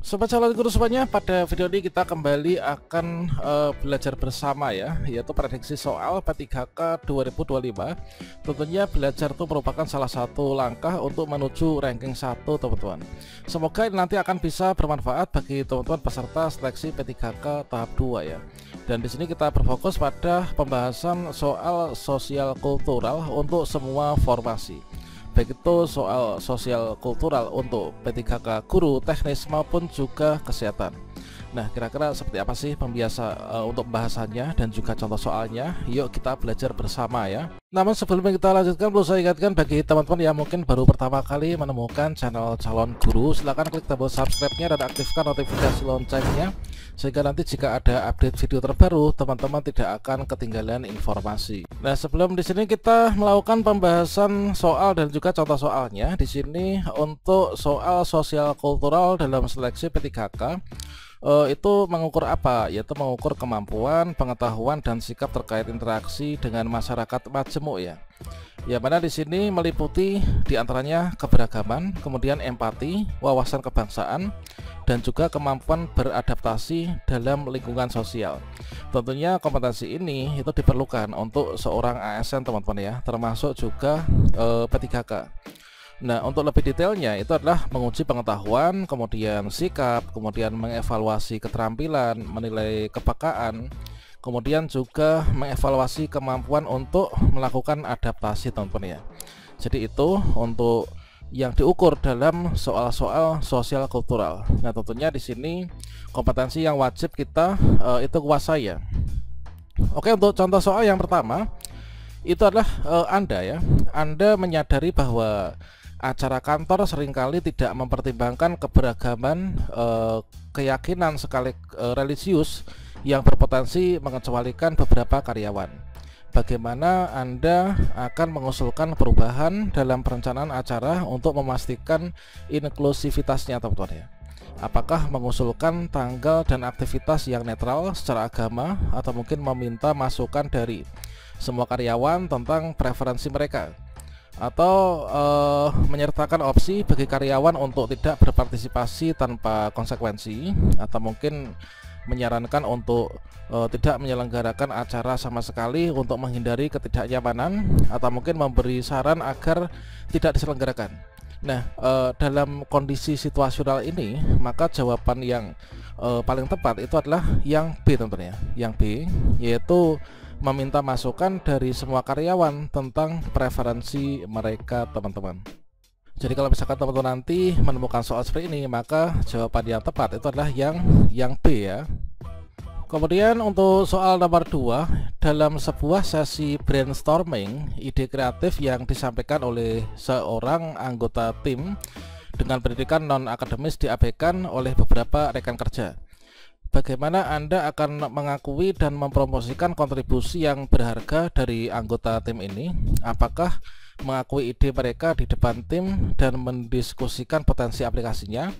Sobat calon guru semuanya, pada video ini kita kembali akan belajar bersama ya, yaitu prediksi soal P3K 2025. Tentunya belajar itu merupakan salah satu langkah untuk menuju ranking 1 teman-teman. Semoga ini nanti akan bisa bermanfaat bagi teman-teman peserta seleksi P3K tahap 2 ya. Dan di sini kita berfokus pada pembahasan soal sosial kultural untuk semua formasi, baik itu soal sosial kultural untuk P3K guru, teknis maupun juga kesehatan. Nah, kira-kira seperti apa sih untuk pembahasannya dan juga contoh soalnya? Yuk kita belajar bersama ya. Namun sebelum kita lanjutkan, perlu saya ingatkan bagi teman-teman yang mungkin baru pertama kali menemukan channel calon guru, silahkan klik tombol subscribe-nya dan aktifkan notifikasi loncengnya, sehingga nanti jika ada update video terbaru, teman-teman tidak akan ketinggalan informasi. Nah, sebelum di sini kita melakukan pembahasan soal dan juga contoh soalnya, di sini untuk soal sosial kultural dalam seleksi P3K itu mengukur apa? Yaitu mengukur kemampuan, pengetahuan dan sikap terkait interaksi dengan masyarakat majemuk ya. Yang mana di sini meliputi diantaranya keberagaman, kemudian empati, wawasan kebangsaan, dan juga kemampuan beradaptasi dalam lingkungan sosial. Tentunya kompetensi ini itu diperlukan untuk seorang ASN teman-teman ya, termasuk juga P3K. Nah, untuk lebih detailnya itu adalah menguji pengetahuan, kemudian sikap, kemudian mengevaluasi keterampilan, menilai kepekaan, kemudian juga mengevaluasi kemampuan untuk melakukan adaptasi teman-teman ya. Jadi itu untuk yang diukur dalam soal-soal sosial kultural. Nah, tentunya di sini kompetensi yang wajib kita itu kuasai ya. Oke, untuk contoh soal yang pertama itu adalah Anda menyadari bahwa acara kantor seringkali tidak mempertimbangkan keberagaman keyakinan sekali religius yang berpotensi mengecualikan beberapa karyawan. Bagaimana Anda akan mengusulkan perubahan dalam perencanaan acara untuk memastikan inklusivitasnya teman-teman ya? Apakah mengusulkan tanggal dan aktivitas yang netral secara agama, atau mungkin meminta masukan dari semua karyawan tentang preferensi mereka, atau menyertakan opsi bagi karyawan untuk tidak berpartisipasi tanpa konsekuensi, atau mungkin menyarankan untuk tidak menyelenggarakan acara sama sekali untuk menghindari ketidaknyamanan, atau mungkin memberi saran agar tidak diselenggarakan. Nah, dalam kondisi situasional ini, maka jawaban yang paling tepat itu adalah yang B teman-teman ya. Yang B yaitu meminta masukan dari semua karyawan tentang preferensi mereka teman-teman. Jadi kalau misalkan teman-teman nanti menemukan soal seperti ini, maka jawaban yang tepat itu adalah yang B ya. Kemudian untuk soal nomor 2, dalam sebuah sesi brainstorming, ide kreatif yang disampaikan oleh seorang anggota tim dengan pendidikan non-akademis diabaikan oleh beberapa rekan kerja. Bagaimana Anda akan mengakui dan mempromosikan kontribusi yang berharga dari anggota tim ini? Apakah mengakui ide mereka di depan tim dan mendiskusikan potensi aplikasinya,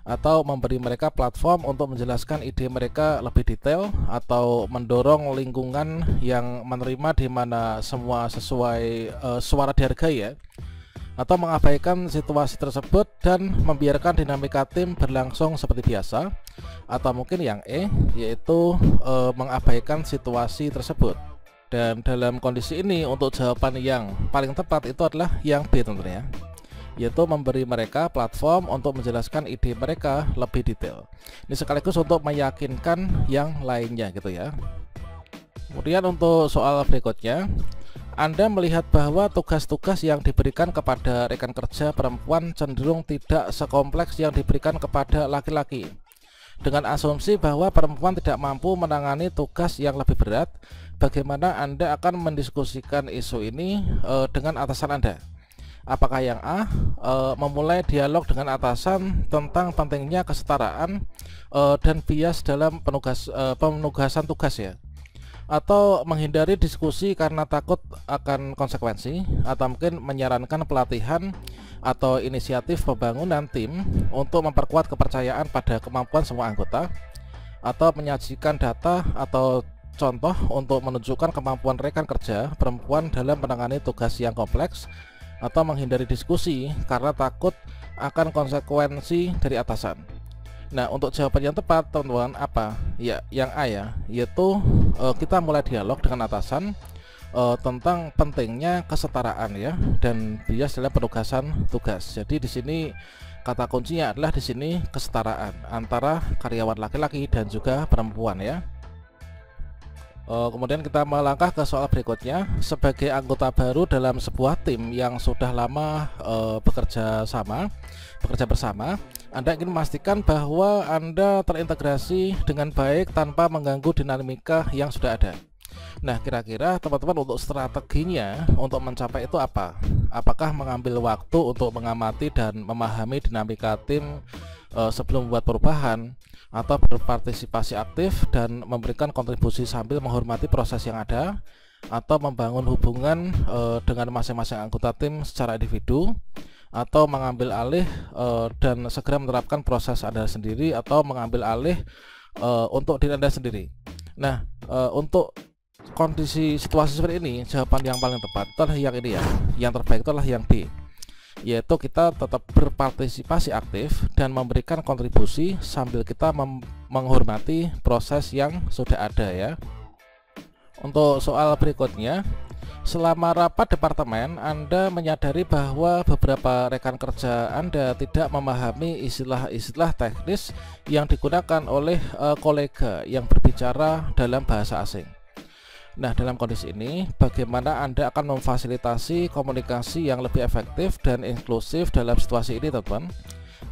atau memberi mereka platform untuk menjelaskan ide mereka lebih detail, atau mendorong lingkungan yang menerima di mana semua sesuai suara dihargai ya, atau mengabaikan situasi tersebut dan membiarkan dinamika tim berlangsung seperti biasa, atau mungkin yang E yaitu mengabaikan situasi tersebut. Dan dalam kondisi ini untuk jawaban yang paling tepat itu adalah yang B tentunya, yaitu memberi mereka platform untuk menjelaskan ide mereka lebih detail. Ini sekaligus untuk meyakinkan yang lainnya gitu ya. Kemudian untuk soal berikutnya, Anda melihat bahwa tugas-tugas yang diberikan kepada rekan kerja perempuan cenderung tidak sekompleks yang diberikan kepada laki-laki. Dengan asumsi bahwa perempuan tidak mampu menangani tugas yang lebih berat, bagaimana Anda akan mendiskusikan isu ini dengan atasan Anda? Apakah yang A, memulai dialog dengan atasan tentang pentingnya kesetaraan dan bias dalam penugasan tugas ya, atau menghindari diskusi karena takut akan konsekuensi, atau mungkin menyarankan pelatihan atau inisiatif pembangunan tim untuk memperkuat kepercayaan pada kemampuan semua anggota, atau menyajikan data atau contoh untuk menunjukkan kemampuan rekan kerja perempuan dalam menangani tugas yang kompleks, atau menghindari diskusi karena takut akan konsekuensi dari atasan. Nah, untuk jawaban yang tepat teman-teman apa? Ya, yang A ya, yaitu kita mulai dialog dengan atasan tentang pentingnya kesetaraan ya dan bias dalam penugasan tugas. Jadi di sini kata kuncinya adalah di sini kesetaraan antara karyawan laki-laki dan juga perempuan ya. Kemudian kita melangkah ke soal berikutnya. Sebagai anggota baru dalam sebuah tim yang sudah lama bekerja bersama, Anda ingin memastikan bahwa Anda terintegrasi dengan baik tanpa mengganggu dinamika yang sudah ada. Nah, kira-kira teman-teman untuk strateginya untuk mencapai itu apa? Apakah mengambil waktu untuk mengamati dan memahami dinamika tim sebelum membuat perubahan, atau berpartisipasi aktif dan memberikan kontribusi sambil menghormati proses yang ada, atau membangun hubungan dengan masing-masing anggota tim secara individu, atau mengambil alih dan segera menerapkan proses Anda sendiri, atau mengambil alih untuk diri Anda sendiri. Nah, untuk kondisi situasi seperti ini, jawaban yang paling tepat adalah yang ini ya, yang terbaik adalah yang B, yaitu kita tetap berpartisipasi aktif dan memberikan kontribusi sambil kita menghormati proses yang sudah ada ya. Untuk soal berikutnya, selama rapat departemen Anda menyadari bahwa beberapa rekan kerja Anda tidak memahami istilah-istilah teknis yang digunakan oleh kolega yang berbicara dalam bahasa asing. Nah, dalam kondisi ini, bagaimana Anda akan memfasilitasi komunikasi yang lebih efektif dan inklusif dalam situasi ini, teman-teman?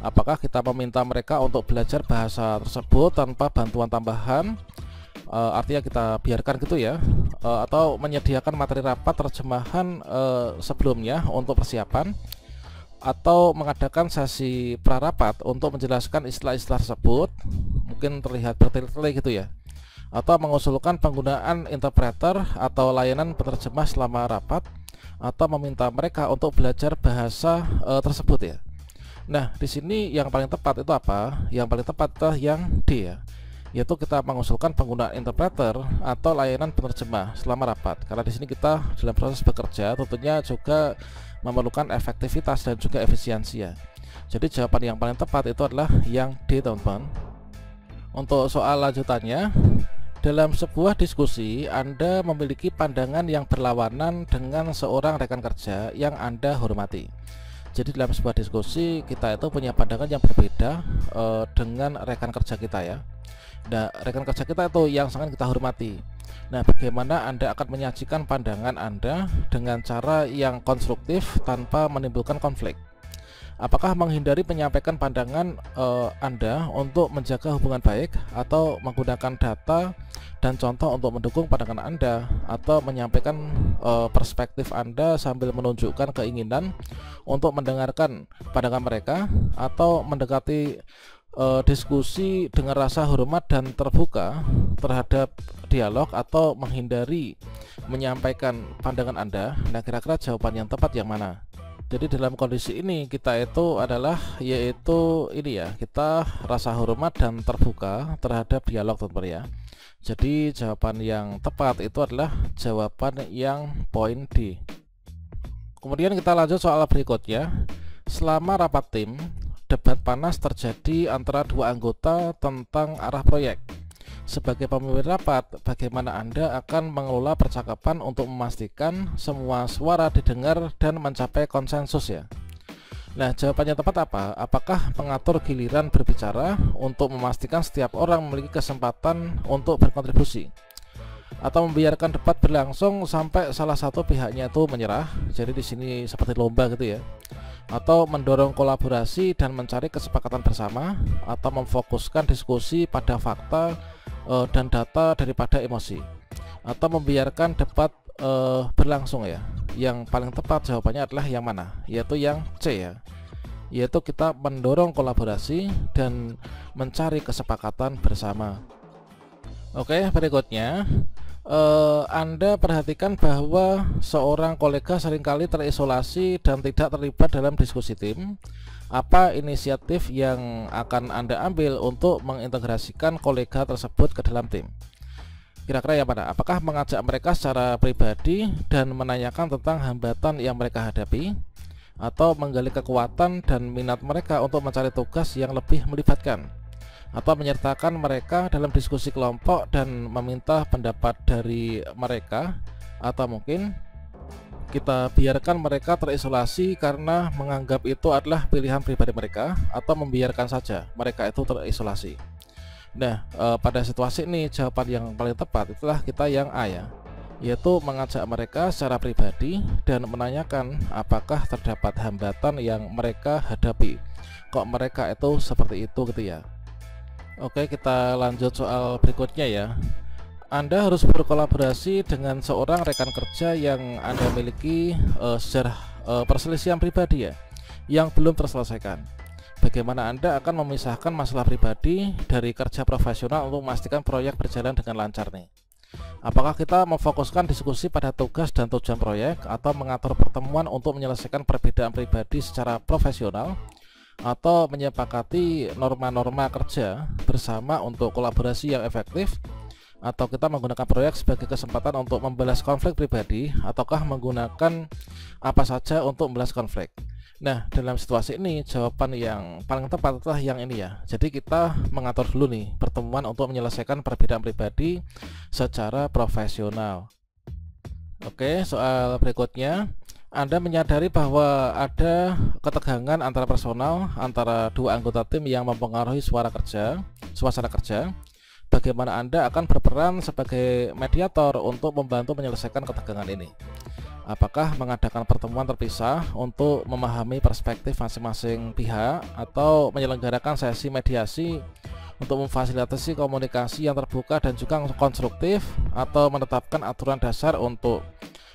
Apakah kita meminta mereka untuk belajar bahasa tersebut tanpa bantuan tambahan? Artinya kita biarkan gitu ya, atau menyediakan materi rapat terjemahan sebelumnya untuk persiapan, atau mengadakan sesi prarapat untuk menjelaskan istilah-istilah tersebut, mungkin terlihat bertele-tele gitu ya, atau mengusulkan penggunaan interpreter atau layanan penerjemah selama rapat, atau meminta mereka untuk belajar bahasa tersebut ya. Nah, di sini yang paling tepat itu apa? Yang paling tepat adalah yang D ya, yaitu kita mengusulkan penggunaan interpreter atau layanan penerjemah selama rapat. Karena di sini kita dalam proses bekerja tentunya juga memerlukan efektivitas dan juga efisiensi ya. Jadi jawaban yang paling tepat itu adalah yang D, teman-teman. Untuk soal lanjutannya, dalam sebuah diskusi, Anda memiliki pandangan yang berlawanan dengan seorang rekan kerja yang Anda hormati. Jadi dalam sebuah diskusi, kita itu punya pandangan yang berbeda dengan rekan kerja kita ya. Nah, rekan kerja kita itu yang sangat kita hormati. Nah, bagaimana Anda akan menyajikan pandangan Anda dengan cara yang konstruktif tanpa menimbulkan konflik? Apakah menghindari menyampaikan pandangan Anda untuk menjaga hubungan baik, atau menggunakan data dan contoh untuk mendukung pandangan Anda, atau menyampaikan perspektif Anda sambil menunjukkan keinginan untuk mendengarkan pandangan mereka, atau mendekati diskusi dengan rasa hormat dan terbuka terhadap dialog, atau menghindari menyampaikan pandangan Anda? Nah, kira-kira jawaban yang tepat yang mana? Jadi dalam kondisi ini kita itu adalah yaitu ini ya, kita rasa hormat dan terbuka terhadap dialog, teman-teman ya. Jadi jawaban yang tepat itu adalah jawaban yang poin D. Kemudian kita lanjut soal berikutnya. Selama rapat tim, debat panas terjadi antara dua anggota tentang arah proyek. Sebagai pemimpin rapat, bagaimana Anda akan mengelola percakapan untuk memastikan semua suara didengar dan mencapai konsensus ya? Nah, jawabannya tepat apa? Apakah mengatur giliran berbicara untuk memastikan setiap orang memiliki kesempatan untuk berkontribusi, atau membiarkan debat berlangsung sampai salah satu pihaknya itu menyerah? Jadi di sini seperti lomba gitu ya. Atau mendorong kolaborasi dan mencari kesepakatan bersama, atau memfokuskan diskusi pada fakta dan data daripada emosi, atau membiarkan debat berlangsung ya. Yang paling tepat jawabannya adalah yang mana? Yaitu yang C ya, yaitu kita mendorong kolaborasi dan mencari kesepakatan bersama. Oke, berikutnya Anda perhatikan bahwa seorang kolega seringkali terisolasi dan tidak terlibat dalam diskusi tim. Apa inisiatif yang akan Anda ambil untuk mengintegrasikan kolega tersebut ke dalam tim? Kira-kira yang mana? Apakah mengajak mereka secara pribadi dan menanyakan tentang hambatan yang mereka hadapi, atau menggali kekuatan dan minat mereka untuk mencari tugas yang lebih melibatkan? atau menyertakan mereka dalam diskusi kelompok dan meminta pendapat dari mereka, atau mungkin kita biarkan mereka terisolasi karena menganggap itu adalah pilihan pribadi mereka, atau membiarkan saja mereka itu terisolasi. Nah, pada situasi ini jawaban yang paling tepat itulah kita yang A ya, yaitu mengajak mereka secara pribadi dan menanyakan apakah terdapat hambatan yang mereka hadapi, kok mereka itu seperti itu gitu ya. Oke, kita lanjut soal berikutnya ya. Anda harus berkolaborasi dengan seorang rekan kerja yang Anda miliki sejarah perselisihan pribadi ya, yang belum terselesaikan. Bagaimana Anda akan memisahkan masalah pribadi dari kerja profesional untuk memastikan proyek berjalan dengan lancar nih? Apakah kita memfokuskan diskusi pada tugas dan tujuan proyek, atau mengatur pertemuan untuk menyelesaikan perbedaan pribadi secara profesional, atau menyepakati norma-norma kerja bersama untuk kolaborasi yang efektif, atau kita menggunakan proyek sebagai kesempatan untuk membalas konflik pribadi, ataukah menggunakan apa saja untuk membalas konflik? Nah, dalam situasi ini jawaban yang paling tepat adalah yang ini ya. Jadi kita mengatur dulu nih pertemuan untuk menyelesaikan perbedaan pribadi secara profesional. Oke, soal berikutnya. Anda menyadari bahwa ada ketegangan antara personal antara dua anggota tim yang mempengaruhi suasana kerja. Bagaimana Anda akan berperan sebagai mediator untuk membantu menyelesaikan ketegangan ini? Apakah mengadakan pertemuan terpisah untuk memahami perspektif masing-masing pihak, atau menyelenggarakan sesi mediasi untuk memfasilitasi komunikasi yang terbuka dan juga konstruktif, atau menetapkan aturan dasar untuk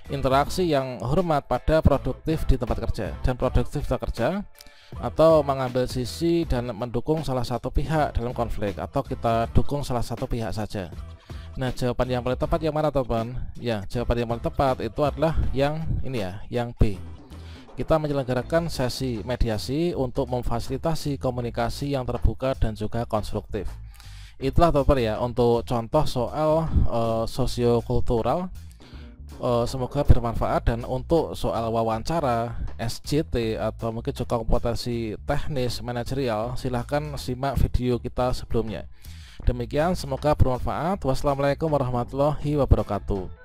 interaksi yang hormat pada produktif di tempat kerja dan produktif di tempat kerja, atau mengambil sisi dan mendukung salah satu pihak dalam konflik, atau kita dukung salah satu pihak saja. Nah, jawaban yang paling tepat yang mana teman? Ya, jawaban yang paling tepat itu adalah yang ini ya, yang B. Kita menyelenggarakan sesi mediasi untuk memfasilitasi komunikasi yang terbuka dan juga konstruktif. Itulah teman ya untuk contoh soal sosiokultural. Semoga bermanfaat. Dan untuk soal wawancara SJT atau mungkin juga kompetensi teknis manajerial, silahkan simak video kita sebelumnya. Demikian, semoga bermanfaat. Wassalamualaikum warahmatullahi wabarakatuh.